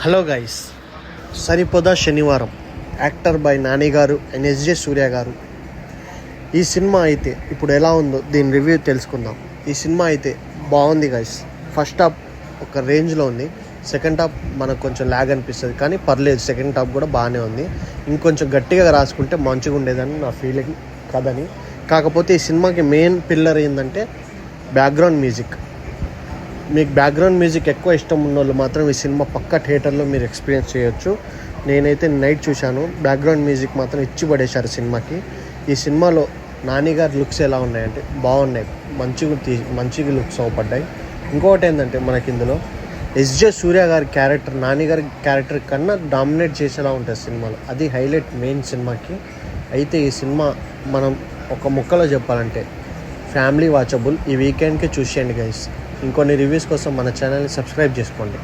Hello guys, సరిపోదా శనివారం actor by Nani గారు and SJ సూర్య గారు. ఈ సినిమా అయితే ఇప్పుడు ఎలా ఉందో దీని రివ్యూ తెలుసుకుందాం. ఈ సినిమా అయితే బాగుంది గైస్. ఫస్ట్ హాఫ్ ఒక రేంజ్లో ఉంది, సెకండ్ హాఫ్ మనకు కొంచెం ల్యాగ్ అనిపిస్తుంది, కానీ పర్లేదు, సెకండ్ హాఫ్ కూడా బాగానే ఉంది. ఇంకొంచెం గట్టిగా రాసుకుంటే మంచిగా ఉండేదని నా ఫీలింగ్ కదని. కాకపోతే ఈ సినిమాకి మెయిన్ పిల్లర్ ఏంటంటే బ్యాక్గ్రౌండ్ మ్యూజిక్. మీకు బ్యాక్గ్రౌండ్ మ్యూజిక్ ఎక్కువ ఇష్టం ఉన్న వాళ్ళు మాత్రం ఈ సినిమా పక్కా థియేటర్లో మీరు ఎక్స్పీరియన్స్ చేయొచ్చు. నేనైతే నైట్ చూశాను, బ్యాక్గ్రౌండ్ మ్యూజిక్ మాత్రం ఇచ్చి పడేశారు సినిమాకి. ఈ సినిమాలో నాని గారి లుక్స్ ఎలా ఉన్నాయంటే బాగున్నాయి, మంచిగా లుక్స్ అవపడ్డాయి. ఇంకొకటి ఏంటంటే మనకి ఇందులో ఎస్జే సూర్య గారి క్యారెక్టర్ నాని గారి క్యారెక్టర్ కన్నా డామినేట్ చేసేలా ఉంటుంది సినిమాలో. అది హైలైట్ మెయిన్ సినిమాకి. అయితే ఈ సినిమా మనం ఒక ముక్కలో చెప్పాలంటే ఫ్యామిలీ వాచబుల్. ఈ వీకెండ్కి చూసేయండి గైస్. ఇంకొన్ని రివ్యూస్ కోసం మన ఛానల్ని సబ్స్క్రైబ్ చేసుకోండి.